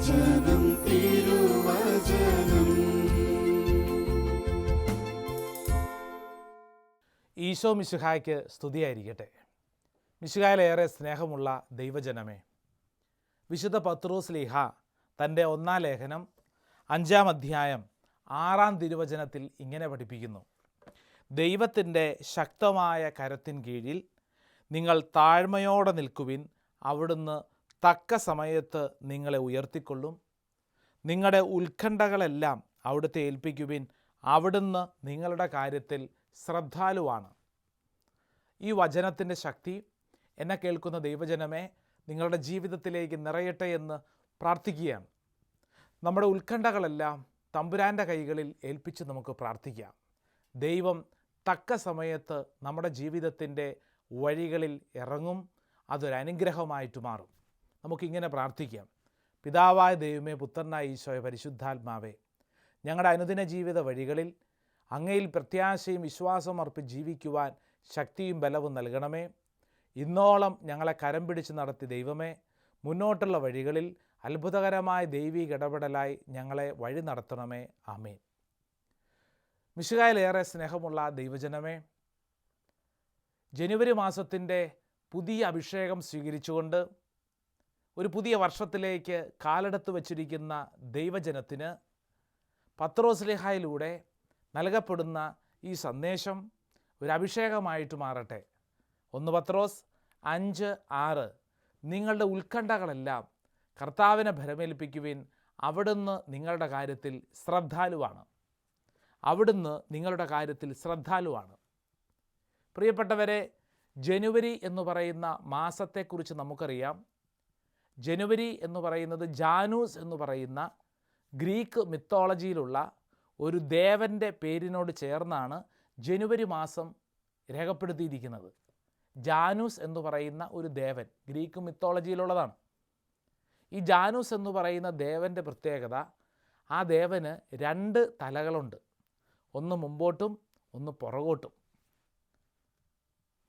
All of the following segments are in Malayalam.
തിരുവചനം തിരുവചനം. ഈശോ മിശിഹായ്ക്ക് സ്തുതിയായിരിക്കട്ടെ. മിശിഹായിലേറെ സ്നേഹമുള്ള ദൈവജനമേ, വിശുദ്ധ പത്രോസ് ലീഹ തൻ്റെ 1-ാം ലേഖനം 5-ാം അധ്യായം 6-ാം തിരുവചനത്തിൽ ഇങ്ങനെ പഠിപ്പിക്കുന്നു: ദൈവത്തിൻ്റെ ശക്തമായ കരത്തിൻ കീഴിൽ നിങ്ങൾ താഴ്മയോടെ നിൽക്കുവിൻ, അവിടുന്ന് തക്ക സമയത്ത് നിങ്ങളെ ഉയർത്തിക്കൊള്ളും. നിങ്ങളുടെ ഉത്കണ്ഠകളെല്ലാം അവിടുത്തെ ഏൽപ്പിക്കുവിൻ, അവിടുന്ന് നിങ്ങളുടെ കാര്യത്തിൽ ശ്രദ്ധാലുവാണ്. ഈ വചനത്തിൻ്റെ ശക്തി എന്നെ കേൾക്കുന്ന ദൈവജനമേ നിങ്ങളുടെ ജീവിതത്തിലേക്ക് നിറയട്ടെ എന്ന് പ്രാർത്ഥിക്കുകയാണ്. നമ്മുടെ ഉത്കണ്ഠകളെല്ലാം തമ്പുരാൻ്റെ കൈകളിൽ ഏൽപ്പിച്ച് നമുക്ക് പ്രാർത്ഥിക്കാം. ദൈവം തക്ക സമയത്ത് നമ്മുടെ ജീവിതത്തിൻ്റെ വഴികളിൽ ഇറങ്ങും, അതൊരനുഗ്രഹമായിട്ട് മാറും. നമുക്കിങ്ങനെ പ്രാർത്ഥിക്കാം: പിതാവായ ദൈവമേ, പുത്രനായ ഈശോയെ, പരിശുദ്ധാത്മാവേ, ഞങ്ങളുടെ അനുദിന ജീവിത വഴികളിൽ അങ്ങയിൽ പ്രത്യാശയും വിശ്വാസവും അർപ്പിച്ച് ജീവിക്കുവാൻ ശക്തിയും ബലവും നൽകണമേ. ഇന്നോളം ഞങ്ങളെ കരം പിടിച്ച് നടത്തി ദൈവമേ, മുന്നോട്ടുള്ള വഴികളിൽ അത്ഭുതകരമായ ദൈവിക ഇടപെടലായി ഞങ്ങളെ വഴി നടത്തണമേ. ആമേൻ. മിശിഹായിലേറെ സ്നേഹമുള്ള ദൈവജനമേ, ജനുവരി മാസത്തിൻ്റെ പുതിയ അഭിഷേകം സ്വീകരിച്ചുകൊണ്ട് ഒരു പുതിയ വർഷത്തിലേക്ക് കാലെടുത്ത് വച്ചിരിക്കുന്ന ദൈവജനത്തിന് പത്രോസ് ലീഹായിലൂടെ നൽകപ്പെടുന്ന ഈ സന്ദേശം ഒരു അഭിഷേകമായിട്ട് മാറട്ടെ. 1 പത്രോസ് 5:6 നിങ്ങളുടെ ഉത്കണ്ഠകളെല്ലാം കർത്താവിനെ ഭരമേൽപ്പിക്കുവിൻ, അവിടുന്ന് നിങ്ങളുടെ കാര്യത്തിൽ ശ്രദ്ധാലുവാണ്. അവിടുന്ന് നിങ്ങളുടെ കാര്യത്തിൽ ശ്രദ്ധാലുവാണ്. പ്രിയപ്പെട്ടവരെ, ജനുവരി എന്ന് പറയുന്ന മാസത്തെക്കുറിച്ച് നമുക്കറിയാം. ജനുവരി എന്ന് പറയുന്നത് ജാനൂസ് എന്ന് പറയുന്ന ഗ്രീക്ക് മിത്തോളജിയിലുള്ള ഒരു ദേവൻ്റെ പേരിനോട് ചേർന്നാണ് ജനുവരി മാസം രേഖപ്പെടുത്തിയിരിക്കുന്നത്. ജാനൂസ് എന്ന് പറയുന്ന ഒരു ദേവൻ ഗ്രീക്ക് മിത്തോളജിയിലുള്ളതാണ്. ഈ ജാനൂസ് എന്ന് പറയുന്ന ദേവൻ്റെ പ്രത്യേകത, ആ ദേവന് 2 തലകളുണ്ട്. ഒന്ന് മുമ്പോട്ടും ഒന്ന് പുറകോട്ടും.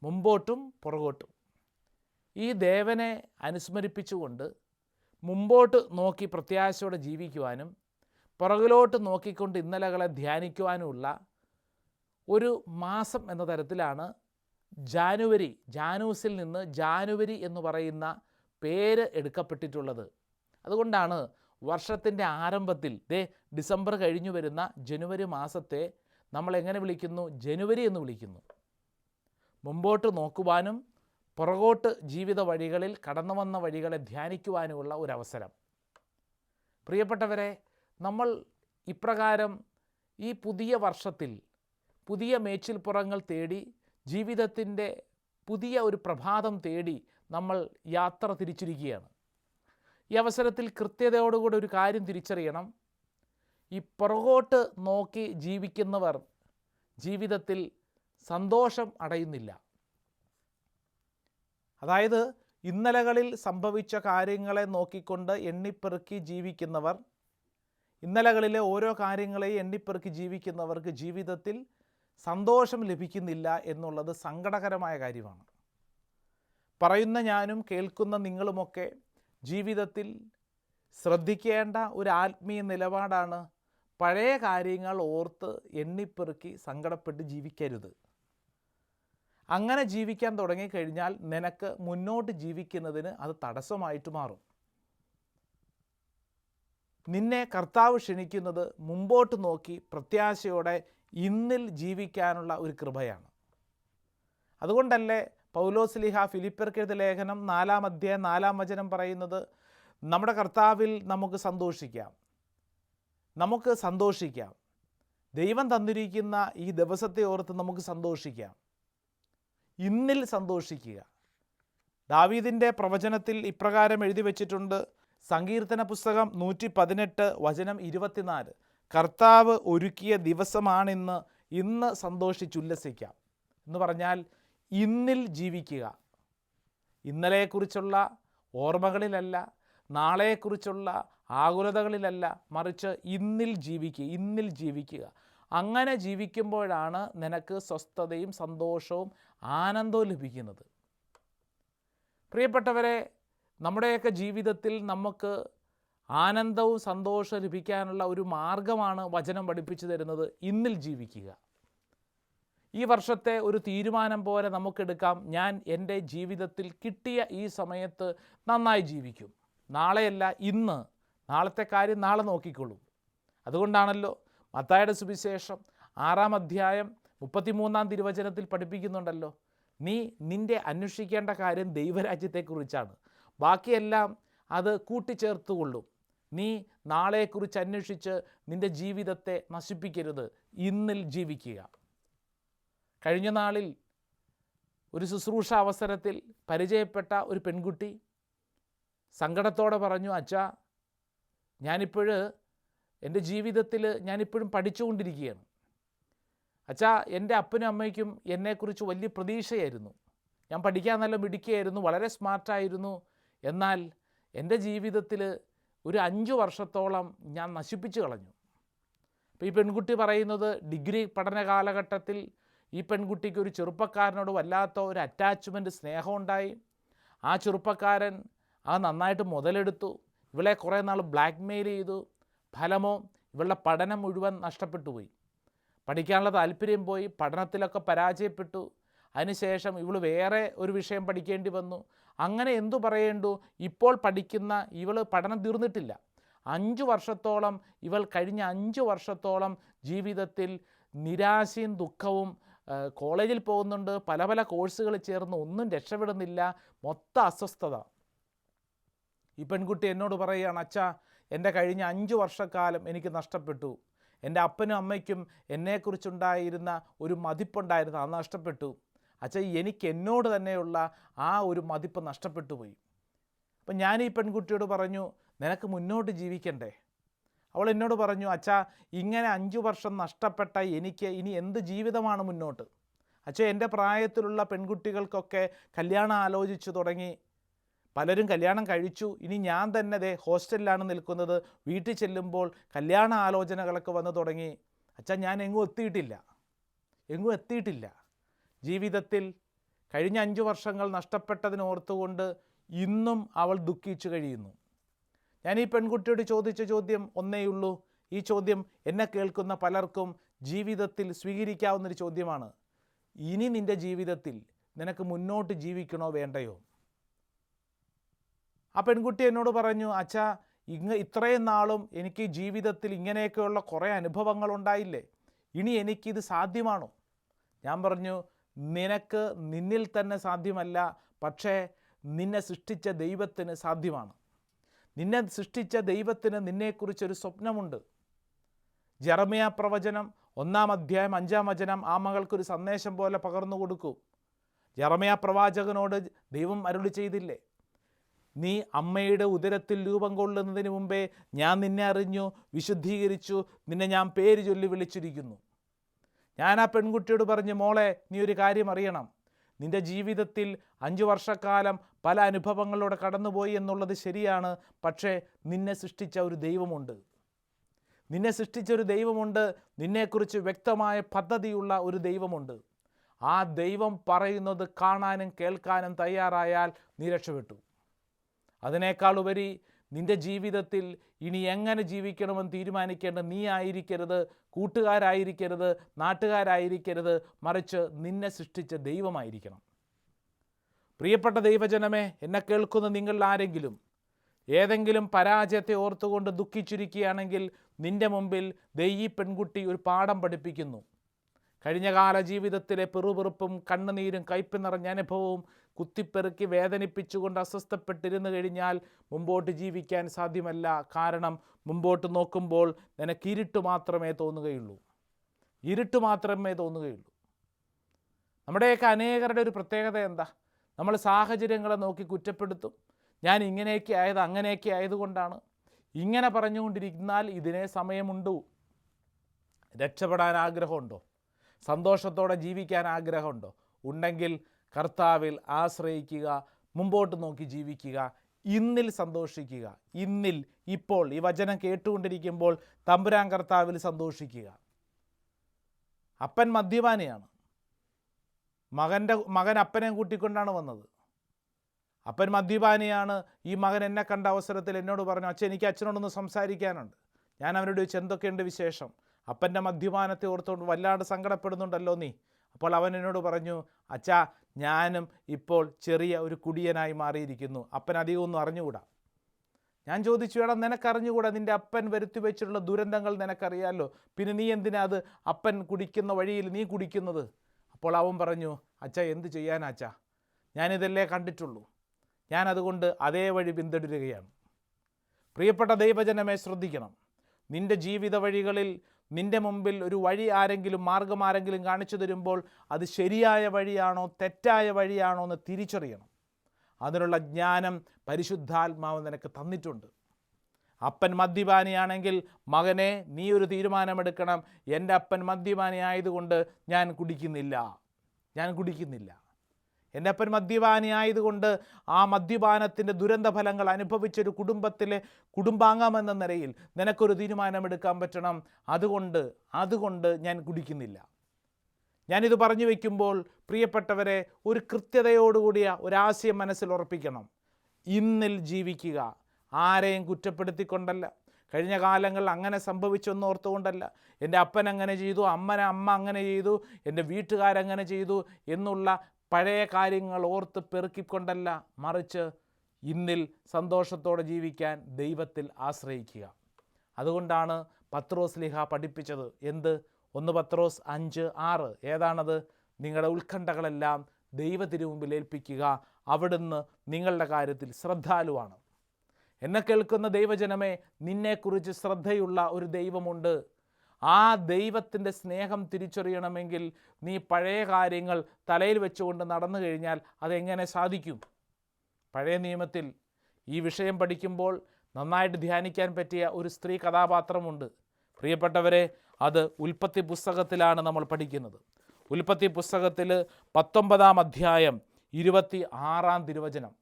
മുമ്പോട്ടും പുറകോട്ടും. ഈ ദേവനെ അനുസ്മരിപ്പിച്ചുകൊണ്ട് മുമ്പോട്ട് നോക്കി പ്രത്യാശയോടെ ജീവിക്കുവാനും പുറകിലോട്ട് നോക്കിക്കൊണ്ട് ഇന്നലകളെ ധ്യാനിക്കുവാനുമുള്ള ഒരു മാസം എന്ന തരത്തിലാണ് ജാനുവരി, ജാനൂസിൽ നിന്ന് ജാനുവരി എന്ന് പറയുന്ന പേര് എടുക്കപ്പെട്ടിട്ടുള്ളത്. അതുകൊണ്ടാണ് വർഷത്തിൻ്റെ ആരംഭത്തിൽ ഡിസംബർ കഴിഞ്ഞു വരുന്ന ജനുവരി മാസത്തെ നമ്മൾ എങ്ങനെ വിളിക്കുന്നു? ജനുവരി എന്ന് വിളിക്കുന്നു. മുമ്പോട്ട് നോക്കുവാനും പുറകോട്ട് ജീവിത വഴികളിൽ കടന്നു വന്ന വഴികളെ ധ്യാനിക്കുവാനുമുള്ള ഒരവസരം. പ്രിയപ്പെട്ടവരെ, നമ്മൾ ഇപ്രകാരം ഈ പുതിയ വർഷത്തിൽ പുതിയ മേച്ചിൽപ്പുറങ്ങൾ തേടി, ജീവിതത്തിൻ്റെ പുതിയ ഒരു പ്രഭാതം തേടി നമ്മൾ യാത്ര തിരിച്ചിരിക്കുകയാണ്. ഈ അവസരത്തിൽ കൃത്യതയോടുകൂടി ഒരു കാര്യം തിരിച്ചറിയണം: ഈ പുറകോട്ട് നോക്കി ജീവിക്കുന്നവർ ജീവിതത്തിൽ സന്തോഷം അടയുന്നില്ല. അതായത് ഇന്നലകളിൽ സംഭവിച്ച കാര്യങ്ങളെ നോക്കിക്കൊണ്ട് എണ്ണിപ്പെറുക്കി ജീവിക്കുന്നവർ, ഇന്നലകളിലെ ഓരോ കാര്യങ്ങളെയും എണ്ണിപ്പെറുക്കി ജീവിക്കുന്നവർക്ക് ജീവിതത്തിൽ സന്തോഷം ലഭിക്കുന്നില്ല എന്നുള്ളത് സങ്കടകരമായ കാര്യമാണ്. പറയുന്ന ഞാനും കേൾക്കുന്ന നിങ്ങളുമൊക്കെ ജീവിതത്തിൽ ശ്രദ്ധിക്കേണ്ട ഒരു ആത്മീയ നിലപാടാണ്: പഴയ കാര്യങ്ങൾ ഓർത്ത് എണ്ണിപ്പെറുക്കി സങ്കടപ്പെട്ട് ജീവിക്കരുത്. അങ്ങനെ ജീവിക്കാൻ തുടങ്ങിക്കഴിഞ്ഞാൽ നിനക്ക് മുന്നോട്ട് ജീവിക്കുന്നതിന് അത് തടസ്സമായിട്ട് മാറും. നിന്നെ കർത്താവ് ക്ഷണിക്കുന്നത് മുമ്പോട്ട് നോക്കി പ്രത്യാശയോടെ ഇന്നിൽ ജീവിക്കാനുള്ള ഒരു കൃപയാണ്. അതുകൊണ്ടല്ലേ പൗലോസ് ലീഹ ഫിലിപ്പിയർക്ക് എഴുതിയ ലേഖനം 4-ാം അധ്യായം 4-ാം വചനം പറയുന്നത്: നമ്മുടെ കർത്താവിൽ നമുക്ക് സന്തോഷിക്കാം, നമുക്ക് സന്തോഷിക്കാം. ദൈവം തന്നിരിക്കുന്ന ഈ ദിവസത്തെ ഓർത്ത് നമുക്ക് സന്തോഷിക്കാം, ഇന്നിൽ സന്തോഷിക്കുക. ദാവീദിൻ്റെ പ്രവചനത്തിൽ ഇപ്രകാരം എഴുതി വച്ചിട്ടുണ്ട്. സങ്കീർത്തന പുസ്തകം 118 വചനം 24: കർത്താവ് ഒരുക്കിയ ദിവസമാണിന്ന്, ഇന്ന് സന്തോഷിച്ചുല്ലസിക്കാം എന്ന് പറഞ്ഞാൽ ഇന്നിൽ ജീവിക്കുക. ഇന്നലെയെക്കുറിച്ചുള്ള ഓർമ്മകളിലല്ല, നാളെയെക്കുറിച്ചുള്ള ആകുലതകളിലല്ല, മറിച്ച് ഇന്നിൽ ജീവിക്കുക. അങ്ങനെ ജീവിക്കുമ്പോഴാണ് നിനക്ക് സ്വസ്ഥതയും സന്തോഷവും ആനന്ദവും ലഭിക്കുന്നത്. പ്രിയപ്പെട്ടവരെ, നമ്മുടെയൊക്കെ ജീവിതത്തിൽ നമുക്ക് ആനന്ദവും സന്തോഷവും ലഭിക്കാനുള്ള ഒരു മാർഗമാണ് വചനം പഠിപ്പിച്ചു തരുന്നത്. ഇന്നിൽ ജീവിക്കുക. ഈ വർഷത്തെ ഒരു തീരുമാനം പോലെ നമുക്കെടുക്കാം, ഞാൻ എൻ്റെ ജീവിതത്തിൽ കിട്ടിയ ഈ സമയത്ത് നന്നായി ജീവിക്കും. നാളെയല്ല, ഇന്ന്. നാളത്തെ കാര്യം നാളെ നോക്കിക്കൊള്ളും. അതുകൊണ്ടാണല്ലോ മത്തായിയുടെ സുവിശേഷം 6-ാം അധ്യായം 33-ാം തിരുവചനത്തിൽ പഠിപ്പിക്കുന്നുണ്ടല്ലോ, നീ നിൻ്റെ അന്വേഷിക്കേണ്ട കാര്യം ദൈവരാജ്യത്തെക്കുറിച്ചാണ്, ബാക്കിയെല്ലാം അത് കൂട്ടിച്ചേർത്തുകൊള്ളും. നീ നാളെക്കുറിച്ച് അന്വേഷിച്ച് നിൻ്റെ ജീവിതത്തെ നശിപ്പിക്കരുത്, ഇന്നിൽ ജീവിക്കുക. കഴിഞ്ഞ നാളിൽ ഒരു ശുശ്രൂഷ അവസരത്തിൽ പരിചയപ്പെട്ട ഒരു പെൺകുട്ടി സങ്കടത്തോടെ പറഞ്ഞു, അച്ഛാ, എൻ്റെ ജീവിതത്തിൽ ഞാനിപ്പോഴും പഠിച്ചുകൊണ്ടിരിക്കുകയാണ്. അച്ഛാ, എൻ്റെ അപ്പനും അമ്മയ്ക്കും എന്നെക്കുറിച്ച് വലിയ പ്രതീക്ഷയായിരുന്നു. ഞാൻ പഠിക്കാൻ നല്ല മിടുക്കിയായിരുന്നു, വളരെ സ്മാർട്ടായിരുന്നു. എന്നാൽ എൻ്റെ ജീവിതത്തിൽ ഒരു 5 വർഷത്തോളം ഞാൻ നശിപ്പിച്ചു കളഞ്ഞു. അപ്പോൾ ഈ പെൺകുട്ടി പറയുന്നത്, ഡിഗ്രി പഠന കാലഘട്ടത്തിൽ ഈ പെൺകുട്ടിക്ക് ഒരു ചെറുപ്പക്കാരനോട് വല്ലാത്ത ഒരു അറ്റാച്ച്മെൻറ്റ്, സ്നേഹമുണ്ടായി. ആ ചെറുപ്പക്കാരൻ അത് നന്നായിട്ട് മുതലെടുത്തു. ഇവളെ കുറേ നാൾ ബ്ലാക്ക് മെയിൽ ചെയ്തു. ഫലമോ ഇവളുടെ പഠനം മുഴുവൻ നഷ്ടപ്പെട്ടു പോയി. പഠിക്കാനുള്ള താല്പര്യം പോയി, പഠനത്തിലൊക്കെ പരാജയപ്പെട്ടു. അതിനുശേഷം ഇവൾ വേറെ ഒരു വിഷയം പഠിക്കേണ്ടി വന്നു. അങ്ങനെ എന്തു പറയേണ്ടു, ഇപ്പോൾ പഠിക്കുന്ന ഇവൾ പഠനം തീർന്നിട്ടില്ല. 5 വർഷത്തോളം കഴിഞ്ഞ 5 വർഷത്തോളം ജീവിതത്തിൽ നിരാശയും ദുഃഖവും. കോളേജിൽ പോകുന്നുണ്ട്, പല പല കോഴ്സുകൾ ചേർന്ന് ഒന്നും രക്ഷപ്പെടുന്നില്ല, മൊത്തം അസ്വസ്ഥത. ഈ പെൺകുട്ടി എന്നോട് പറയുകയാണ്, അച്ഛാ, എൻ്റെ കഴിഞ്ഞ 5 വർഷക്കാലം എനിക്ക് നഷ്ടപ്പെട്ടു. എൻ്റെ അപ്പനും അമ്മയ്ക്കും എന്നെക്കുറിച്ചുണ്ടായിരുന്ന ഒരു മതിപ്പുണ്ടായിരുന്നു, അത് നഷ്ടപ്പെട്ടു. അച്ഛാ, എനിക്ക് എന്നോട് തന്നെയുള്ള ആ ഒരു മതിപ്പ് നഷ്ടപ്പെട്ടു പോയി. അപ്പം ഞാൻ ഈ പെൺകുട്ടിയോട് പറഞ്ഞു, നിനക്ക് മുന്നോട്ട് ജീവിക്കണ്ടേ? അവൾ എന്നോട് പറഞ്ഞു, അച്ഛാ, ഇങ്ങനെ 5 വർഷം നഷ്ടപ്പെട്ട എനിക്ക് ഇനി എന്ത് ജീവിതമാണ് മുന്നോട്ട്? അച്ഛാ, എൻ്റെ പ്രായത്തിലുള്ള പെൺകുട്ടികൾക്കൊക്കെ കല്യാണം ആലോചിച്ചു തുടങ്ങി, പലരും കല്യാണം കഴിച്ചു. ഇനി ഞാൻ തന്നെ ഹോസ്റ്റലിലാണ് നിൽക്കുന്നത്. വീട്ടിൽ ചെല്ലുമ്പോൾ കല്യാണ ആലോചനകളൊക്കെ വന്നു തുടങ്ങി. അച്ഛാ, ഞാൻ എങ്ങും എത്തിയിട്ടില്ല. ജീവിതത്തിൽ കഴിഞ്ഞ 5 വർഷങ്ങൾ നഷ്ടപ്പെട്ടതിനോർത്തുകൊണ്ട് ഇന്നും അവൾ ദുഃഖിച്ചു കഴിയുന്നു. ഞാൻ ഈ പെൺകുട്ടിയോട് ചോദിച്ച ചോദ്യം ഒന്നേയുള്ളൂ. ഈ ചോദ്യം എന്നെ കേൾക്കുന്ന പലർക്കും ജീവിതത്തിൽ സ്വീകരിക്കാവുന്നൊരു ചോദ്യമാണ്. ഇനി നിൻ്റെ ജീവിതത്തിൽ നിനക്ക് മുന്നോട്ട് ജീവിക്കണോ വേണ്ടയോ? ആ പെൺകുട്ടി എന്നോട് പറഞ്ഞു, അച്ഛാ, ഇത്രയും നാളും എനിക്ക് ജീവിതത്തിൽ ഇങ്ങനെയൊക്കെയുള്ള കുറേ അനുഭവങ്ങളുണ്ടായില്ലേ, ഇനി എനിക്കിത് സാധ്യമാണോ? ഞാൻ പറഞ്ഞു, നിനക്ക് നിന്നിൽ തന്നെ സാധ്യമല്ല, പക്ഷേ നിന്നെ സൃഷ്ടിച്ച ദൈവത്തിന് സാധ്യമാണ്. നിന്നെ സൃഷ്ടിച്ച ദൈവത്തിന് നിന്നെക്കുറിച്ചൊരു സ്വപ്നമുണ്ട്. ജെറമ്യാ പ്രവചനം 1-ാം അധ്യായം 5-ാം വചനം ആ മകൾക്കൊരു സന്ദേശം പോലെ പകർന്നു കൊടുക്കൂ. ജെറമ്യാ പ്രവാചകനോട് ദൈവം അരുളി ചെയ്തില്ലേ, നീ അമ്മയുടെ ഉദരത്തിൽ രൂപം കൊള്ളുന്നതിന് മുമ്പേ ഞാൻ നിന്നെ അറിഞ്ഞു, വിശുദ്ധീകരിച്ചു, നിന്നെ ഞാൻ പേര് ചൊല്ലി വിളിച്ചിരിക്കുന്നു. ഞാൻ ആ പെൺകുട്ടിയോട് പറഞ്ഞു, മോളെ, നീ ഒരു കാര്യം അറിയണം. നിൻ്റെ ജീവിതത്തിൽ 5 വർഷക്കാലം പല അനുഭവങ്ങളിലൂടെ കടന്നുപോയി എന്നുള്ളത് ശരിയാണ്. പക്ഷേ നിന്നെ സൃഷ്ടിച്ച ഒരു ദൈവമുണ്ട്. നിന്നെക്കുറിച്ച് വ്യക്തമായ പദ്ധതിയുള്ള ഒരു ദൈവമുണ്ട്. ആ ദൈവം പറയുന്നത് കാണാനും കേൾക്കാനും തയ്യാറായാൽ നീ രക്ഷപ്പെട്ടു. അതിനേക്കാൾ ഉപരി നിൻ്റെ ജീവിതത്തിൽ ഇനി എങ്ങനെ ജീവിക്കണമെന്ന് തീരുമാനിക്കേണ്ട നീ ആയിരിക്കരുത്, കൂട്ടുകാരായിരിക്കരുത്, നാട്ടുകാരായിരിക്കരുത്, മറിച്ച് നിന്നെ സൃഷ്ടിച്ച ദൈവമായിരിക്കണം. പ്രിയപ്പെട്ട ദൈവജനമേ, എന്നെ കേൾക്കുന്ന നിങ്ങളിൽ ആരെങ്കിലും ഏതെങ്കിലും പരാജയത്തെ ഓർത്തുകൊണ്ട് ദുഃഖിച്ചിരിക്കുകയാണെങ്കിൽ നിൻ്റെ മുമ്പിൽ ഈ പെൺകുട്ടി ഒരു പാഠം പഠിപ്പിക്കുന്നു. കഴിഞ്ഞകാല ജീവിതത്തിലെ പിറുപിറുപ്പും കണ്ണുനീരും കയ്പ് നിറഞ്ഞ അനുഭവവും കുത്തിപ്പെറുക്കി വേദനിപ്പിച്ചുകൊണ്ട് അസ്വസ്ഥപ്പെട്ടിരുന്നു കഴിഞ്ഞാൽ മുമ്പോട്ട് ജീവിക്കാൻ സാധ്യമല്ല. കാരണം മുമ്പോട്ട് നോക്കുമ്പോൾ നിനക്ക് ഇരുട്ട് മാത്രമേ തോന്നുകയുള്ളൂ. നമ്മുടെയൊക്കെ അനേകരുടെ ഒരു പ്രത്യേകത എന്താ? നമ്മൾ സാഹചര്യങ്ങളെ നോക്കി കുറ്റപ്പെടുത്തും. ഞാൻ ഇങ്ങനെയൊക്കെ ആയത് അങ്ങനെയൊക്കെ ആയതുകൊണ്ടാണ്. ഇങ്ങനെ പറഞ്ഞുകൊണ്ടിരുന്നാൽ ഇതിനെ സമയമുണ്ടോ? രക്ഷപ്പെടാൻ ആഗ്രഹമുണ്ടോ? സന്തോഷത്തോടെ ജീവിക്കാൻ ആഗ്രഹമുണ്ടോ? ഉണ്ടെങ്കിൽ കർത്താവിൽ ആശ്രയിക്കുക, മുമ്പോട്ട് നോക്കി ജീവിക്കുക, ഇന്നിൽ സന്തോഷിക്കുക. ഇപ്പോൾ ഈ വചനം കേട്ടുകൊണ്ടിരിക്കുമ്പോൾ തമ്പുരാൻ കർത്താവിൽ സന്തോഷിക്കുക. അപ്പൻ മദ്യപാനിയാണ്. മകൻ അപ്പനെയും കൂട്ടിക്കൊണ്ടാണ് വന്നത്. അപ്പൻ മദ്യപാനിയാണ്. ഈ മകൻ എന്നെ കണ്ട അവസരത്തിൽ എന്നോട് പറഞ്ഞു, അച്ഛൻ എനിക്ക് അച്ഛനോടൊന്ന് സംസാരിക്കാനുണ്ട്. ഞാൻ അവനോട് ചോദിച്ചു, എന്തൊക്കെയുണ്ട് വിശേഷം? അപ്പൻ്റെ മദ്യപാനത്തെ ഓർത്തുകൊണ്ട് വല്ലാണ്ട് സങ്കടപ്പെടുന്നുണ്ടല്ലോ നീ. അപ്പോൾ അവൻ എന്നോട് പറഞ്ഞു, അച്ഛാ, ഞാനും ഇപ്പോൾ ചെറിയ ഒരു കുടിയനായി മാറിയിരിക്കുന്നു. അപ്പൻ അധികമൊന്നും അറിഞ്ഞുകൂടാ. ഞാൻ ചോദിച്ചു, എടാ നിനക്കറിഞ്ഞുകൂടാ? നിൻ്റെ അപ്പൻ വരുത്തി വെച്ചിട്ടുള്ള ദുരന്തങ്ങൾ നിനക്കറിയാമല്ലോ, പിന്നെ നീ എന്തിനാ അത് അപ്പൻ കുടിക്കുന്ന വഴിയിൽ നീ കുടിക്കുന്നത്? അപ്പോൾ അവൻ പറഞ്ഞു, അച്ഛാ, എന്ത് ചെയ്യാനാ അച്ഛാ, ഞാനിതല്ലേ കണ്ടിട്ടുള്ളൂ. ഞാൻ അതുകൊണ്ട് അതേ വഴി പിന്തുടരുകയാണ്. പ്രിയപ്പെട്ട ദൈവജനമേ, ശ്രദ്ധിക്കണം. നിൻ്റെ ജീവിത വഴികളിൽ നിൻ്റെ മുമ്പിൽ ഒരു വഴി ആരെങ്കിലും, മാർഗം ആരെങ്കിലും കാണിച്ചു തരുമ്പോൾ അത് ശരിയായ വഴിയാണോ തെറ്റായ വഴിയാണോ എന്ന് തിരിച്ചറിയണം. അതിനുള്ള ജ്ഞാനം പരിശുദ്ധാത്മാവ് നിനക്ക് തന്നിട്ടുണ്ട്. അപ്പൻ മദ്യപാനിയാണെങ്കിൽ മകനെ, നീ ഒരു തീരുമാനമെടുക്കണം. എൻ്റെ അപ്പൻ മദ്യപാനി ആയതുകൊണ്ട് ഞാൻ കുടിക്കുന്നില്ല. എൻ്റെ അപ്പൻ മദ്യപാനി ആയതുകൊണ്ട് ആ മദ്യപാനത്തിൻ്റെ ദുരന്ത ഫലങ്ങൾ അനുഭവിച്ചൊരു കുടുംബത്തിലെ കുടുംബാംഗമെന്ന നിലയിൽ നിനക്കൊരു തീരുമാനമെടുക്കാൻ പറ്റണം. അതുകൊണ്ട് ഞാൻ കുടിക്കുന്നില്ല. ഞാനിത് പറഞ്ഞു വയ്ക്കുമ്പോൾ പ്രിയപ്പെട്ടവരെ, ഒരു കൃത്യതയോടുകൂടിയ ഒരാശയം മനസ്സിൽ ഉറപ്പിക്കണം. ഇന്നിൽ ജീവിക്കുക. ആരെയും കുറ്റപ്പെടുത്തിക്കൊണ്ടല്ല, കഴിഞ്ഞ കാലങ്ങളിൽ അങ്ങനെ സംഭവിച്ചൊന്നും ഓർത്തുകൊണ്ടല്ല, എൻ്റെ അപ്പൻ അങ്ങനെ ചെയ്തു, അമ്മ അങ്ങനെ ചെയ്തു, എൻ്റെ വീട്ടുകാരങ്ങനെ ചെയ്തു എന്നുള്ള പഴയ കാര്യങ്ങൾ ഓർത്ത് പെറുക്കിക്കൊണ്ടല്ല, മറിച്ച് ഇന്നിൽ സന്തോഷത്തോടെ ജീവിക്കാൻ ദൈവത്തിൽ ആശ്രയിക്കുക. അതുകൊണ്ടാണ് പത്രോസ് ലീഹ പഠിപ്പിച്ചത്. എന്ത്? 1 പത്രോസ് 5:6. ഏതാണത്? നിങ്ങളുടെ ഉത്കണ്ഠകളെല്ലാം ദൈവത്തിനു ഏൽപ്പിക്കുക, അവിടുന്ന് നിങ്ങളുടെ കാര്യത്തിൽ ശ്രദ്ധാലുവാണ്. എന്നെ കേൾക്കുന്ന ദൈവജനമേ, നിന്നെക്കുറിച്ച് ശ്രദ്ധയുള്ള ഒരു ദൈവമുണ്ട്. ആ ദൈവത്തിൻ്റെ സ്നേഹം തിരിച്ചറിയണമെങ്കിൽ നീ പഴയ കാര്യങ്ങൾ തലയിൽ വെച്ചുകൊണ്ട് നടന്നു കഴിഞ്ഞാൽ അതെങ്ങനെ സാധിക്കും? പഴയ നിയമത്തിൽ ഈ വിഷയം പഠിക്കുമ്പോൾ നന്നായിട്ട് ധ്യാനിക്കാൻ പറ്റിയ ഒരു സ്ത്രീ കഥാപാത്രമുണ്ട്. പ്രിയപ്പെട്ടവരെ, അത് ഉൽപ്പത്തി പുസ്തകത്തിലാണ് നമ്മൾ പഠിക്കുന്നത്. ഉൽപ്പത്തി പുസ്തകത്തിൽ 19-ാം അധ്യായം 26-ാം തിരുവചനം,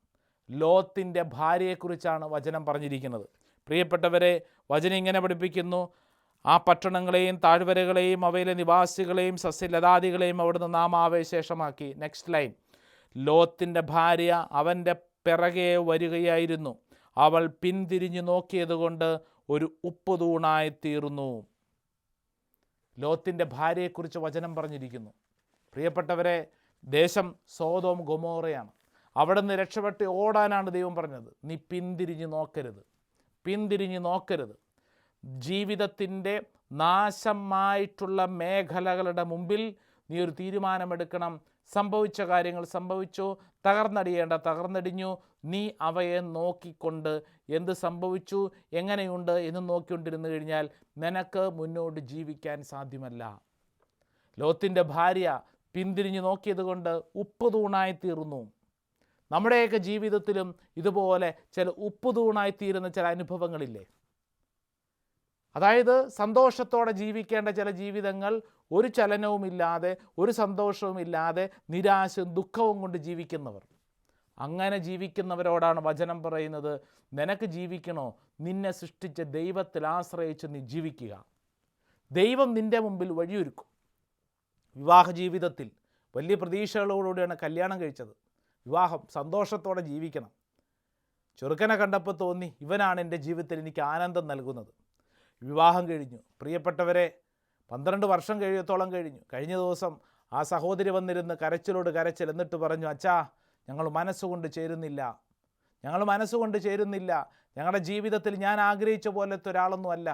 ലോത്തിൻ്റെ ഭാര്യയെക്കുറിച്ചാണ് വചനം പറഞ്ഞിരിക്കുന്നത്. പ്രിയപ്പെട്ടവരെ, വചനം ഇങ്ങനെ പഠിപ്പിക്കുന്നു, ആ പട്ടണങ്ങളെയും താഴ്വരകളെയും അവയിലെ നിവാസികളെയും സസ്യലതാദികളെയും അവിടുന്ന് നാമാവശേഷമാക്കി. നെക്സ്റ്റ് ലൈൻ, ലോത്തിൻ്റെ ഭാര്യ അവൻ്റെ പിറകെ വരികയായിരുന്നു, അവൾ പിന്തിരിഞ്ഞു നോക്കിയതുകൊണ്ട് ഒരു ഉപ്പുതൂണായി തീർന്നു. ലോത്തിൻ്റെ ഭാര്യയെക്കുറിച്ച് വചനം പറഞ്ഞിരിക്കുന്നു. പ്രിയപ്പെട്ടവരെ, ദേശം സോദോം ഗൊമോറയാണ്. അവിടെ നിന്ന് രക്ഷപ്പെട്ട് ഓടാനാണ് ദൈവം പറഞ്ഞത്. നീ പിന്തിരിഞ്ഞ് നോക്കരുത്. ജീവിതത്തിൻ്റെ നാശമായിട്ടുള്ള മേഖലകളുടെ മുമ്പിൽ നീ ഒരു തീരുമാനമെടുക്കണം. സംഭവിച്ച കാര്യങ്ങൾ സംഭവിച്ചു, തകർന്നടിഞ്ഞു. നീ അവയെ നോക്കിക്കൊണ്ട് എന്ത് സംഭവിച്ചു, എങ്ങനെയുണ്ട് എന്ന് നോക്കിക്കൊണ്ടിരുന്നു കഴിഞ്ഞാൽ നിനക്ക് മുന്നോട്ട് ജീവിക്കാൻ സാധ്യമല്ല. ലോത്തിൻ്റെ ഭാര്യ പിന്തിരിഞ്ഞു നോക്കിയത് കൊണ്ട് ഉപ്പുതൂണായി തീർന്നു. നമ്മുടെയൊക്കെ ജീവിതത്തിലും ഇതുപോലെ ചില ഉപ്പുതൂണായി തീരുന്ന ചില അനുഭവങ്ങളില്ലേ? അതായത് സന്തോഷത്തോടെ ജീവിക്കേണ്ട ചില ജീവിതങ്ങൾ ഒരു ചലനവുമില്ലാതെ, ഒരു സന്തോഷവുമില്ലാതെ, നിരാശയും ദുഃഖവും കൊണ്ട് ജീവിക്കുന്നവർ. അങ്ങനെ ജീവിക്കുന്നവരോടാണ് വചനം പറയുന്നത്, നിനക്ക് ജീവിക്കണോ? നിന്നെ സൃഷ്ടിച്ച ദൈവത്തിൽ ആശ്രയിച്ച് നീ ജീവിക്കുക. ദൈവം നിൻ്റെ മുമ്പിൽ വഴിയൊരുക്കും. വിവാഹ ജീവിതത്തിൽ വലിയ പ്രതീക്ഷകളോടുകൂടിയാണ് കല്യാണം കഴിച്ചത്. വിവാഹം സന്തോഷത്തോടെ ജീവിക്കണം. ചെറുക്കനെ കണ്ടപ്പോൾ തോന്നി, ഇവനാണ് എൻ്റെ ജീവിതത്തിൽ എനിക്ക് ആനന്ദം നൽകുന്നത്. വിവാഹം കഴിഞ്ഞു. പ്രിയപ്പെട്ടവരെ, 12 വർഷം കഴിയത്തോളം കഴിഞ്ഞു. കഴിഞ്ഞ ദിവസം ആ സഹോദരി വന്നിരുന്ന് കരച്ചിൽ എന്നിട്ട് പറഞ്ഞു, അച്ഛാ, ഞങ്ങൾ മനസ്സുകൊണ്ട് ചേരുന്നില്ല. ഞങ്ങളുടെ ജീവിതത്തിൽ ഞാൻ ആഗ്രഹിച്ച പോലത്തെ ഒരാളൊന്നുമല്ല.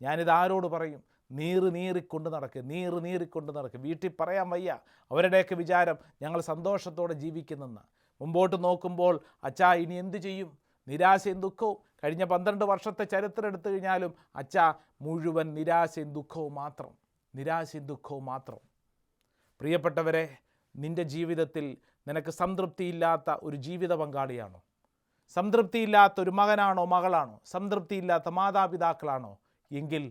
ഞാനിത് ആരോട് പറയും? നീറിക്കൊണ്ട് നടക്കുക. വീട്ടിൽ പറയാൻ വയ്യ. അവരുടെയൊക്കെ വിചാരം ഞങ്ങൾ സന്തോഷത്തോടെ ജീവിക്കുന്നെന്ന്. മുമ്പോട്ട് നോക്കുമ്പോൾ, അച്ഛാ, ഇനി എന്തു ചെയ്യും? നിരാശയും ദുഃഖവും. കഴിഞ്ഞ 12 വർഷത്തെ ചരിത്രം എടുത്തു കഴിഞ്ഞാലും അച്ഛാ, മുഴുവൻ നിരാശയും ദുഃഖവും മാത്രം. പ്രിയപ്പെട്ടവരെ, നിൻ്റെ ജീവിതത്തിൽ നിനക്ക് സംതൃപ്തിയില്ലാത്ത ഒരു ജീവിത പങ്കാളിയാണോ? സംതൃപ്തിയില്ലാത്ത ഒരു മകനാണോ, മകളാണോ? സംതൃപ്തിയില്ലാത്ത മാതാപിതാക്കളാണോ? എങ്കിൽ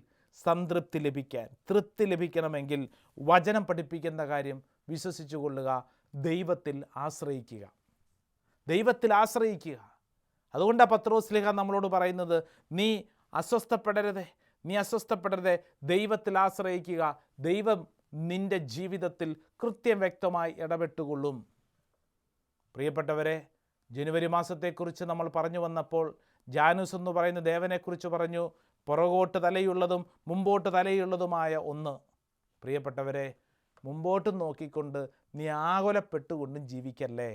തൃപ്തി ലഭിക്കണമെങ്കിൽ വചനം പഠിപ്പിക്കുന്ന കാര്യം വിശ്വസിച്ചു കൊള്ളുക. ദൈവത്തിൽ ആശ്രയിക്കുക. അതുകൊണ്ടാണ് പത്രോസ് ലീഹ നമ്മളോട് പറയുന്നത്, നീ അസ്വസ്ഥപ്പെടരുതേ, ദൈവത്തിൽ ആശ്രയിക്കുക. ദൈവം നിൻ്റെ ജീവിതത്തിൽ കൃത്യം വ്യക്തമായി ഇടപെട്ടുകൊള്ളും. പ്രിയപ്പെട്ടവരെ, ജനുവരി മാസത്തെക്കുറിച്ച് നമ്മൾ പറഞ്ഞു വന്നപ്പോൾ ജാനുസ് എന്ന് പറയുന്ന ദേവനെക്കുറിച്ച് പറഞ്ഞു, പുറകോട്ട് തലയുള്ളതും മുമ്പോട്ട് തലയുള്ളതുമായ ഒന്ന്. പ്രിയപ്പെട്ടവരെ, മുമ്പോട്ട് നോക്കിക്കൊണ്ട് നീ ആകുലപ്പെട്ടുകൊണ്ടും ജീവിക്കല്ലേ.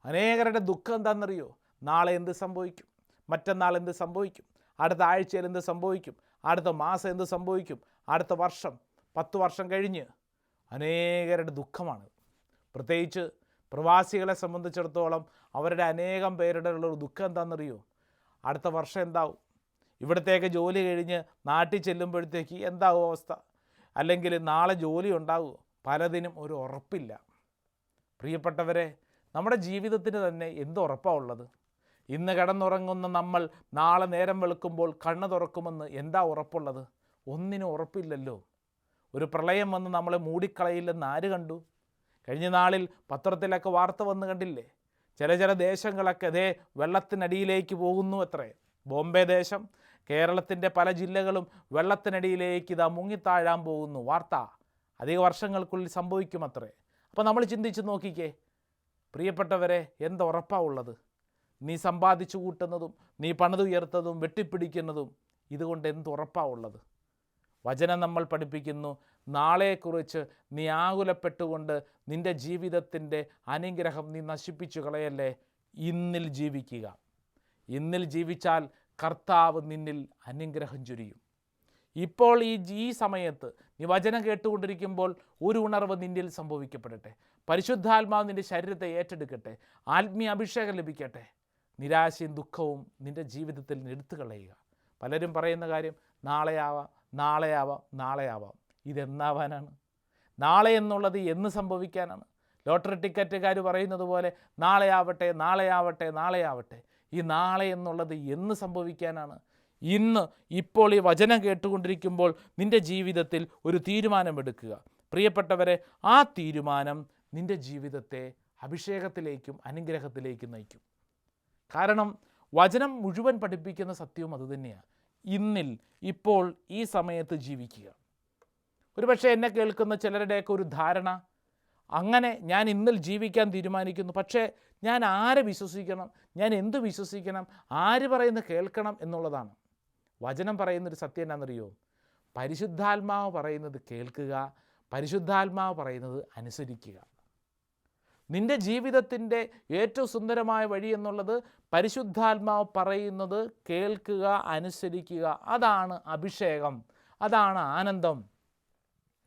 അനേകരുടെ ദുഃഖം എന്താണെന്നറിയോ? നാളെ എന്ത് സംഭവിക്കും, മറ്റന്നാൾ എന്ത് സംഭവിക്കും, അടുത്ത ആഴ്ചയിൽ എന്ത് സംഭവിക്കും, അടുത്ത മാസം എന്ത് സംഭവിക്കും, അടുത്ത വർഷം, 10 വർഷം കഴിഞ്ഞ്. അനേകരുടെ ദുഃഖമാണ്. പ്രത്യേകിച്ച് പ്രവാസികളെ സംബന്ധിച്ചിടത്തോളം അവരുടെ അനേകം പേരുടെ ഉള്ളൊരു ദുഃഖം എന്താണെന്നറിയോ? അടുത്ത വർഷം എന്താവും, ഇവിടത്തേക്ക് ജോലി കഴിഞ്ഞ് നാട്ടിൽ ചെല്ലുമ്പോഴത്തേക്ക് എന്താവും അവസ്ഥ, അല്ലെങ്കിൽ നാളെ ജോലി ഉണ്ടാകുമോ, പലതിനും ഒരു ഉറപ്പില്ല. പ്രിയപ്പെട്ടവരെ, നമ്മുടെ ജീവിതത്തിന് തന്നെ എന്ത് ഉറപ്പാണ് ഉള്ളത്? ഇന്ന് കിടന്നുറങ്ങുന്ന നമ്മൾ നാളെ നേരം വെളുക്കുമ്പോൾ കണ്ണ് തുറക്കുമെന്ന് എന്താ ഉറപ്പുള്ളത്? ഒന്നിനും ഉറപ്പില്ലല്ലോ. ഒരു പ്രളയം വന്ന് നമ്മളെ മൂടിക്കളയില്ലെന്ന് ആര് കണ്ടു? കഴിഞ്ഞ നാളിൽ പത്രത്തിലൊക്കെ വാർത്ത വന്ന് കണ്ടില്ലേ? ചില ദേശങ്ങളൊക്കെ അതേ വെള്ളത്തിനടിയിലേക്ക് പോകുന്നു അത്രേ. ബോംബെ ദേശം, കേരളത്തിൻ്റെ പല ജില്ലകളും വെള്ളത്തിനടിയിലേക്ക് ഇതാ മുങ്ങിത്താഴാൻ പോകുന്നു വാർത്ത. അധിക വർഷങ്ങൾക്കുള്ളിൽ സംഭവിക്കുമത്രേ. അപ്പോൾ നമ്മൾ ചിന്തിച്ച് നോക്കിക്കേ പ്രിയപ്പെട്ടവരെ, എന്തുറപ്പാണ് ഉള്ളത്? നീ സമ്പാദിച്ചു കൂട്ടുന്നതും നീ പണിതുയർത്തതും വെട്ടിപ്പിടിക്കുന്നതും ഇതുകൊണ്ട് എന്തുറപ്പാണ് ഉള്ളത്? വചനം നമ്മൾ പഠിപ്പിക്കുന്നു, നാളെക്കുറിച്ച് നീ ആകുലപ്പെട്ടുകൊണ്ട് നിൻ്റെ ജീവിതത്തിൻ്റെ അനുഗ്രഹം നീ നശിപ്പിച്ചു കളയല്ലേ. ഇന്നിൽ ജീവിക്കുക. ഇന്നിൽ ജീവിച്ചാൽ കർത്താവ് നിന്നിൽ അനുഗ്രഹം ചൊരിയും. ഇപ്പോൾ ഈ സമയത്ത് നീ വചനം കേട്ടുകൊണ്ടിരിക്കുമ്പോൾ ഒരു ഉണർവ് നിന്നിൽ സംഭവിക്കപ്പെടട്ടെ. പരിശുദ്ധാത്മാവ് നിൻ്റെ ശരീരത്തെ ഏറ്റെടുക്കട്ടെ. ആത്മീയ അഭിഷേകം ലഭിക്കട്ടെ. നിരാശയും ദുഃഖവും നിൻ്റെ ജീവിതത്തിൽ നിന്ന് എടുത്തു കളയുക. പലരും പറയുന്ന കാര്യം നാളെയാവാം, നാളെയാവാം, നാളെയാവാം. ഇതെന്നാവാനാണ്? നാളെ എന്നുള്ളത് എന്ന് സംഭവിക്കാനാണ്? ലോട്ടറി ടിക്കറ്റുകാർ പറയുന്നത് പോലെ നാളെയാവട്ടെ, നാളെയാവട്ടെ, നാളെയാവട്ടെ. ഈ നാളെ എന്നുള്ളത് എന്ന് സംഭവിക്കാനാണ്? ഇന്ന്, ഇപ്പോൾ ഈ വചനം കേട്ടുകൊണ്ടിരിക്കുമ്പോൾ നിൻ്റെ ജീവിതത്തിൽ ഒരു തീരുമാനമെടുക്കുക. പ്രിയപ്പെട്ടവരെ, ആ തീരുമാനം നിൻ്റെ ജീവിതത്തെ അഭിഷേകത്തിലേക്കും അനുഗ്രഹത്തിലേക്കും നയിക്കും. കാരണം വചനം മുഴുവൻ പഠിപ്പിക്കുന്ന സത്യവും അതുതന്നെയാണ്. ഇന്നിൽ, ഇപ്പോൾ, ഈ സമയത്ത് ജീവിക്കുക. ഒരുപക്ഷെ എന്നെ കേൾക്കുന്ന ചിലരുടെയൊക്കെ ഒരു ധാരണ, അങ്ങനെ ഞാൻ ഇന്നിൽ ജീവിക്കാൻ തീരുമാനിക്കുന്നു, പക്ഷേ ഞാൻ ആരെ വിശ്വസിക്കണം, ഞാൻ എന്ത് വിശ്വസിക്കണം, ആര് പറയുന്നത് കേൾക്കണം എന്നുള്ളതാണ്. വചനം പറയുന്നൊരു സത്യം എന്നാണെന്നറിയോ? പരിശുദ്ധാത്മാവ് പറയുന്നത് കേൾക്കുക, പരിശുദ്ധാത്മാവ് പറയുന്നത് അനുസരിക്കുക. നിൻ്റെ ജീവിതത്തിൻ്റെ ഏറ്റവും സുന്ദരമായ വഴി എന്നുള്ളത് പരിശുദ്ധാത്മാവ് പറയുന്നത് കേൾക്കുക, അനുസരിക്കുക. അതാണ് അഭിഷേകം, അതാണ് ആനന്ദം.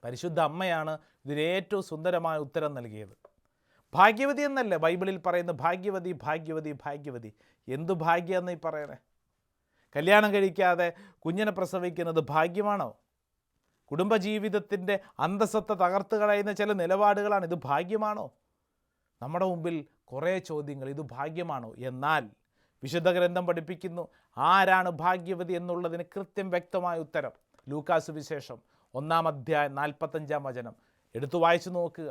പരിശുദ്ധ അമ്മയാണ് ഇതിന് ഏറ്റവും സുന്ദരമായ ഉത്തരം നൽകിയത്. ഭാഗ്യവതി എന്നല്ലേ ബൈബിളിൽ പറയുന്ന? ഭാഗ്യവതി, ഭാഗ്യവതി, ഭാഗ്യവതി. എന്തു ഭാഗ്യമെന്ന് ഈ പറയണേ? കല്യാണം കഴിക്കാതെ കുഞ്ഞിനെ പ്രസവിക്കുന്നത് ഭാഗ്യമാണോ? കുടുംബജീവിതത്തിൻ്റെ അന്തസ്സത്ത തകർത്ത് കളയുന്ന ചില നിലപാടുകളാണ്. ഇത് ഭാഗ്യമാണോ? നമ്മുടെ മുമ്പിൽ കുറേ ചോദ്യങ്ങൾ. ഇത് ഭാഗ്യമാണോ? എന്നാൽ വിശുദ്ധ ഗ്രന്ഥം പഠിപ്പിക്കുന്നു ആരാണ് ഭാഗ്യവതി എന്നുള്ളതിന് കൃത്യം വ്യക്തമായ ഉത്തരം. ലൂക്കാസ് സുവിശേഷം 1-ാം അധ്യായം 45-ാം വചനം എടുത്തു വായിച്ചു നോക്കുക.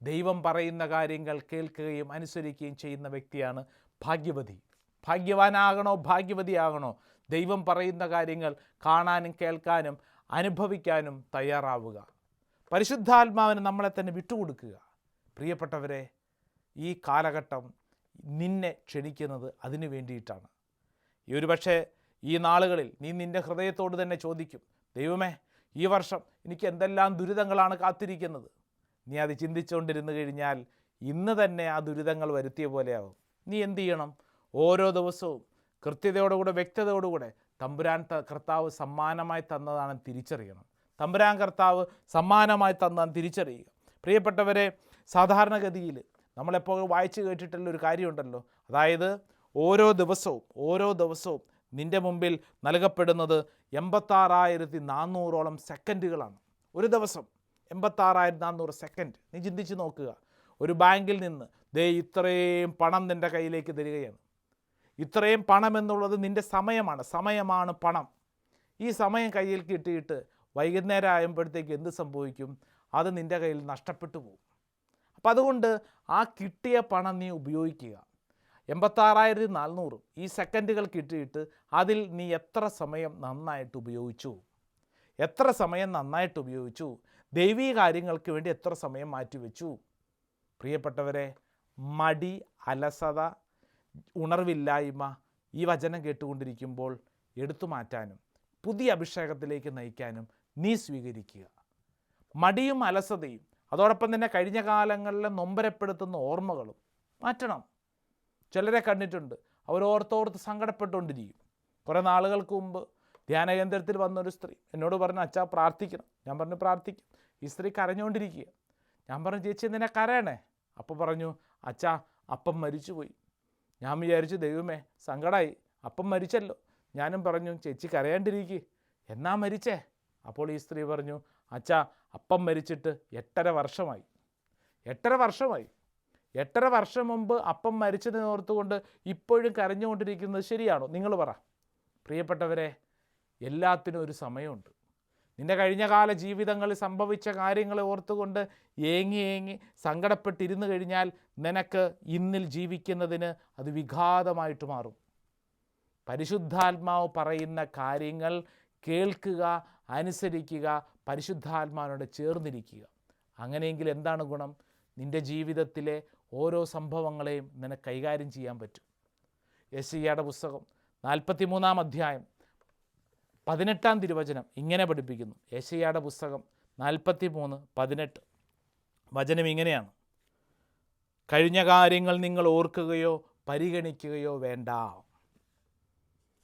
ദൈവം പറയുന്ന കാര്യങ്ങൾ കേൾക്കുകയും അനുസരിക്കുകയും ചെയ്യുന്ന വ്യക്തിയാണ് ഭാഗ്യവതി. ഭാഗ്യവാനാകണോ ഭാഗ്യവതിയാകണോ? ദൈവം പറയുന്ന കാര്യങ്ങൾ കാണാനും കേൾക്കാനും അനുഭവിക്കാനും തയ്യാറാവുക. പരിശുദ്ധാത്മാവിന് നമ്മളെ തന്നെ വിട്ടുകൊടുക്കുക. പ്രിയപ്പെട്ടവരെ, ഈ കാലഘട്ടം നിന്നെ ക്ഷണിക്കുന്നത് അതിനു വേണ്ടിയിട്ടാണ്. ഒരുപക്ഷെ ഈ നാളുകളിൽ നീ നിൻ്റെ ഹൃദയത്തോട് തന്നെ ചോദിക്കും, ദൈവമേ, ഈ വർഷം എനിക്ക് എന്തെല്ലാം ദുരിതങ്ങളാണ് കാത്തിരിക്കുന്നത്. നീ അത് ചിന്തിച്ചുകൊണ്ടിരുന്നു കഴിഞ്ഞാൽ ഇന്ന് തന്നെ ആ ദുരിതങ്ങൾ വരുത്തിയ പോലെയാവും. നീ എന്തു ചെയ്യണം? ഓരോ ദിവസവും കൃത്യതയോടുകൂടെ, വ്യക്തതയോടുകൂടെ തമ്പുരാൻ കർത്താവ് സമ്മാനമായി തന്നതാണെന്ന് തിരിച്ചറിയണം. തമ്പുരാൻ കർത്താവ് സമ്മാനമായി തന്നതാണ് തിരിച്ചറിയുക. പ്രിയപ്പെട്ടവരെ, സാധാരണഗതിയിൽ നമ്മളെപ്പോഴും വായിച്ചു കേട്ടിട്ടുള്ളൊരു കാര്യമുണ്ടല്ലോ, അതായത് ഓരോ ദിവസവും നിൻ്റെ മുമ്പിൽ നൽകപ്പെടുന്നത് 86,400ഓളം സെക്കൻഡുകളാണ്. ഒരു ദിവസം 86,400 സെക്കൻഡ്. നീ ചിന്തിച്ച് നോക്കുക. ഒരു ബാങ്കിൽ നിന്ന് ഇത്രയും പണം നിൻ്റെ കയ്യിലേക്ക് തരികയാണ്. ഇത്രയും പണം എന്നുള്ളത് നിൻ്റെ സമയമാണ് പണം. ഈ സമയം കയ്യിൽ കിട്ടിയിട്ട് വൈകുന്നേരം ആകുമ്പോഴത്തേക്ക് എന്ത് സംഭവിക്കും? അത് നിൻ്റെ കയ്യിൽ നഷ്ടപ്പെട്ടു പോകും. അപ്പം അതുകൊണ്ട് ആ കിട്ടിയ പണം നീ ഉപയോഗിക്കുക. 86,400 ഈ സെക്കൻഡുകൾ കിട്ടിയിട്ട് അതിൽ നീ എത്ര സമയം നന്നായിട്ട് ഉപയോഗിച്ചു? ദൈവീക കാര്യങ്ങൾക്ക് വേണ്ടി എത്ര സമയം മാറ്റിവെച്ചു? പ്രിയപ്പെട്ടവരെ, മടി, അലസത, ഉണർവില്ലായ്മ ഈ വചനം കേട്ടുകൊണ്ടിരിക്കുമ്പോൾ എടുത്തു മാറ്റാനും പുതിയ അഭിഷേകത്തിലേക്ക് നയിക്കാനും നീ സ്വീകരിക്കുക. മടിയും അലസതയും അതോടൊപ്പം തന്നെ കഴിഞ്ഞ കാലങ്ങളിലെ നൊമ്പരപ്പെടുത്തുന്ന ഓർമ്മകളും മാറ്റണം. ചിലരെ കണ്ടിട്ടുണ്ട്, അവരോർത്തോർത്ത് സങ്കടപ്പെട്ടുകൊണ്ടിരിക്കും. കുറേ നാളുകൾക്ക് മുമ്പ് ധ്യാനകേന്ദ്രത്തിൽ വന്നൊരു സ്ത്രീ എന്നോട് പറഞ്ഞു, അച്ഛാ പ്രാർത്ഥിക്കണം. ഞാൻ പറഞ്ഞു പ്രാർത്ഥിക്കും. ഈ സ്ത്രീ കരഞ്ഞുകൊണ്ടിരിക്കുക. ഞാൻ പറഞ്ഞു, ചേച്ചി എന്തിനാ കരയണേ? അപ്പോൾ പറഞ്ഞു, അച്ഛാ അപ്പം മരിച്ചുപോയി. ഞാൻ വിചാരിച്ചു, ദൈവമേ സങ്കടമായി, അപ്പം മരിച്ചല്ലോ. ഞാനും പറഞ്ഞു, ചേച്ചി കരയാണ്ടിരിക്കുക, എന്നാ മരിച്ചേ? അപ്പോൾ ഈ സ്ത്രീ പറഞ്ഞു, അച്ഛാ അപ്പം മരിച്ചിട്ട് 8.5 വർഷമായി. 8.5 വർഷമായി. 8.5 വർഷം മുമ്പ് അപ്പം മരിച്ചതിനെ ഓർത്തുകൊണ്ട് ഇപ്പോഴും കരഞ്ഞുകൊണ്ടിരിക്കുന്നത് ശരിയാണോ? നിങ്ങൾ പറ. പ്രിയപ്പെട്ടവരെ, എല്ലാത്തിനും ഒരു സമയമുണ്ട്. നിൻ്റെ കഴിഞ്ഞകാല ജീവിതങ്ങളിൽ സംഭവിച്ച കാര്യങ്ങളെ ഓർത്തുകൊണ്ട് ഏങ്ങി സങ്കടപ്പെട്ടിരുന്നു കഴിഞ്ഞാൽ നിനക്ക് ഇന്നിൽ ജീവിക്കുന്നതിന് അത് വിഘാതമായിട്ട് മാറും. പരിശുദ്ധാത്മാവ് പറയുന്ന കാര്യങ്ങൾ കേൾക്കുക, അനുസരിക്കുക, പരിശുദ്ധാത്മാവിനോട് ചേർന്നിരിക്കുക. അങ്ങനെയെങ്കിൽ എന്താണ് ഗുണം? നിൻ്റെ ജീവിതത്തിലെ ഓരോ സംഭവങ്ങളെയും നിനക്ക് കൈകാര്യം ചെയ്യാൻ പറ്റും. യെശയ്യായുടെ പുസ്തകം 43-ാം അധ്യായം 18-ാം തിരുവചനം ഇങ്ങനെ പഠിപ്പിക്കുന്നു. യെശയ്യായുടെ പുസ്തകം 43:18 വചനം ഇങ്ങനെയാണ്: കഴിഞ്ഞ കാര്യങ്ങൾ നിങ്ങൾ ഓർക്കുകയോ പരിഗണിക്കുകയോ വേണ്ട.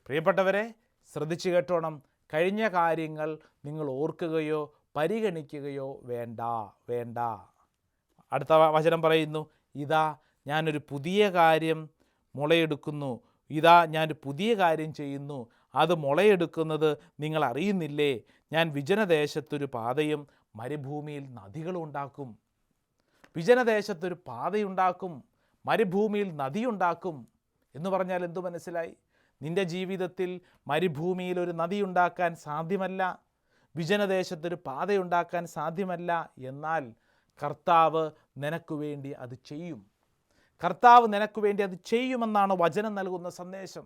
പ്രിയപ്പെട്ടവരെ, ശ്രദ്ധിച്ചു കേട്ടോണം. കഴിഞ്ഞ കാര്യങ്ങൾ നിങ്ങൾ ഓർക്കുകയോ പരിഗണിക്കുകയോ വേണ്ട. അടുത്ത വചനം പറയുന്നു, ഇതാ ഞാനൊരു പുതിയ കാര്യം മുളയെടുക്കുന്നു, ഇതാ ഞാനൊരു പുതിയ കാര്യം ചെയ്യുന്നു, അത് മുളയെടുക്കുന്നത് നിങ്ങൾ അറിയുന്നില്ലേ? ഞാൻ വിജനദേശത്തൊരു പാതയും മരുഭൂമിയിൽ നദികളും ഉണ്ടാക്കും. വിജനദേശത്തൊരു പാതയുണ്ടാക്കും, മരുഭൂമിയിൽ നദിയുണ്ടാക്കും എന്ന് പറഞ്ഞാൽ എന്തു മനസ്സിലായി? നിൻ്റെ ജീവിതത്തിൽ മരുഭൂമിയിൽ ഒരു നദി ഉണ്ടാക്കാൻ സാധ്യമല്ല, വിജനദേശത്തൊരു പാതയുണ്ടാക്കാൻ സാധ്യമല്ല. എന്നാൽ കർത്താവ് നിനക്ക് വേണ്ടി അത് ചെയ്യും. കർത്താവ് നിനക്ക് വേണ്ടി അത് ചെയ്യുമെന്നാണ് വചനം നൽകുന്ന സന്ദേശം.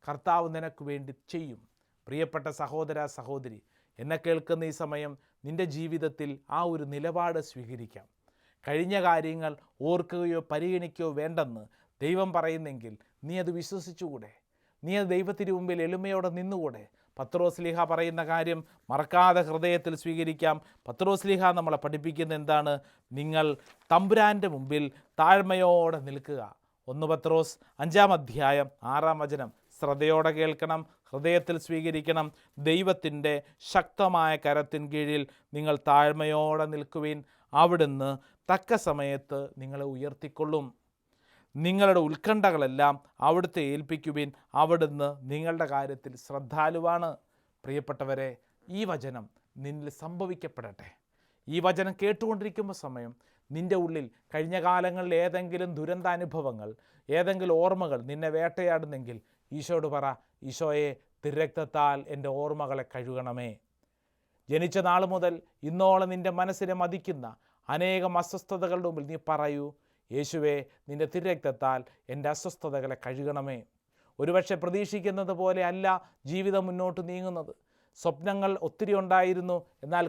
കർത്താവ് നിനക്ക് വേണ്ടി ചെയ്യും. പ്രിയപ്പെട്ട സഹോദര സഹോദരി, എന്നെ കേൾക്കുന്ന ഈ സമയം നിൻ്റെ ജീവിതത്തിൽ ആ ഒരു നിലപാട് സ്വീകരിക്കാം. കഴിഞ്ഞ കാര്യങ്ങൾ ഓർക്കുകയോ പരിഗണിക്കുകയോ വേണ്ടെന്ന് ദൈവം പറയുന്നെങ്കിൽ നീ അത് വിശ്വസിച്ചുകൂടെ? നീ അത് ദൈവത്തിന് മുമ്പിൽ എളിമയോടെ നിന്നുകൂടെ? പത്രോസ്ലീഹ പറയുന്ന കാര്യം മറക്കാതെ ഹൃദയത്തിൽ സ്വീകരിക്കാം. പത്രോസ്ലീഹ നമ്മളെ പഠിപ്പിക്കുന്ന എന്താണ്? നിങ്ങൾ തമ്പുരാൻ്റെ മുമ്പിൽ താഴ്മയോടെ നിൽക്കുക. 1 പത്രോസ് 5-ാം അധ്യായം 6-ാം വചനം ശ്രദ്ധയോടെ കേൾക്കണം, ഹൃദയത്തിൽ സ്വീകരിക്കണം. ദൈവത്തിൻ്റെ ശക്തമായ കരത്തിൻ കീഴിൽ നിങ്ങൾ താഴ്മയോടെ നിൽക്കുവിൻ, അവിടുന്ന് തക്ക സമയത്ത് നിങ്ങളെ ഉയർത്തിക്കൊള്ളും. നിങ്ങളുടെ ഉത്കണ്ഠകളെല്ലാം അവിടുത്തെ ഏൽപ്പിക്കുവിൻ, അവിടുന്ന് നിങ്ങളുടെ കാര്യത്തിൽ ശ്രദ്ധാലുവാണ്. പ്രിയപ്പെട്ടവരെ, ഈ വചനം നിന്നിൽ സംഭവിക്കപ്പെടട്ടെ. ഈ വചനം കേട്ടുകൊണ്ടിരിക്കുമ്പോൾ സമയം നിൻ്റെ ഉള്ളിൽ കഴിഞ്ഞ കാലങ്ങളിൽ ഏതെങ്കിലും ദുരന്താനുഭവങ്ങൾ, ഏതെങ്കിലും ഓർമ്മകൾ നിന്നെ വേട്ടയാടുന്നെങ്കിൽ ഈശോയോട് പറ, ഈശോയെ തിരുരക്തത്താൽ എൻ്റെ ഓർമ്മകളെ കഴുകണമേ. ജനിച്ച നാൾ മുതൽ ഇന്നോളം നിൻ്റെ മനസ്സിനെ മതിക്കുന്ന അനേകം അസ്വസ്ഥതകളുടെ മുമ്പിൽ നീ പറയൂ, യേശുവേ നിൻ്റെ തിരുരക്തത്താൽ എൻ്റെ അസ്വസ്ഥതകളെ കഴുകണമേ. ഒരുപക്ഷെ പ്രതീക്ഷിക്കുന്നത് പോലെ അല്ല ജീവിതം മുന്നോട്ട് നീങ്ങുന്നത്. സ്വപ്നങ്ങൾ ഒത്തിരി ഉണ്ടായിരുന്നു, എന്നാൽ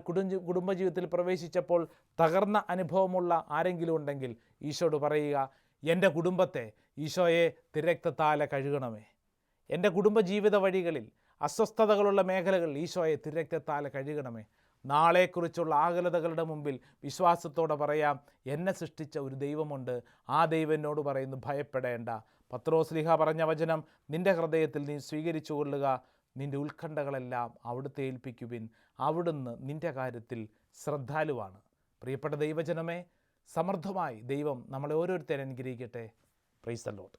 കുടുംബജീവിതത്തിൽ പ്രവേശിച്ചപ്പോൾ തകർന്ന അനുഭവമുള്ള ആരെങ്കിലും ഉണ്ടെങ്കിൽ ഈശോയോട് പറയുക, എൻ്റെ കുടുംബത്തെ ഈശോയെ തിരുരക്തത്താലെ കഴുകണമേ. എൻ്റെ കുടുംബജീവിത വഴികളിൽ അസ്വസ്ഥതകളുള്ള മേഖലകളിൽ ഈശോയെ തിരുരക്തത്താലെ കഴുകണമേ. നാളെക്കുറിച്ചുള്ള ആകുലതകളുടെ മുമ്പിൽ വിശ്വാസത്തോടെ പറയാം, എന്നെ സൃഷ്ടിച്ച ഒരു ദൈവമുണ്ട്, ആ ദൈവം എന്നോട് പറയുന്നു ഭയപ്പെടേണ്ട. പത്രോസ്ലീഹ പറഞ്ഞ വചനം നിൻ്റെ ഹൃദയത്തിൽ നീ സ്വീകരിച്ചു കൊള്ളുക. നിൻ്റെ ഉത്കണ്ഠകളെല്ലാം അവിടുത്തെ ഏൽപ്പിക്കുവിൻ, അവിടുന്ന് നിൻ്റെ കാര്യത്തിൽ ശ്രദ്ധാലുവാണ്. പ്രിയപ്പെട്ട ദൈവജനമേ, സമൃദ്ധമായി ദൈവം നമ്മളെ ഓരോരുത്തരെ അനുഗ്രഹിക്കട്ടെ. Praise the Lord.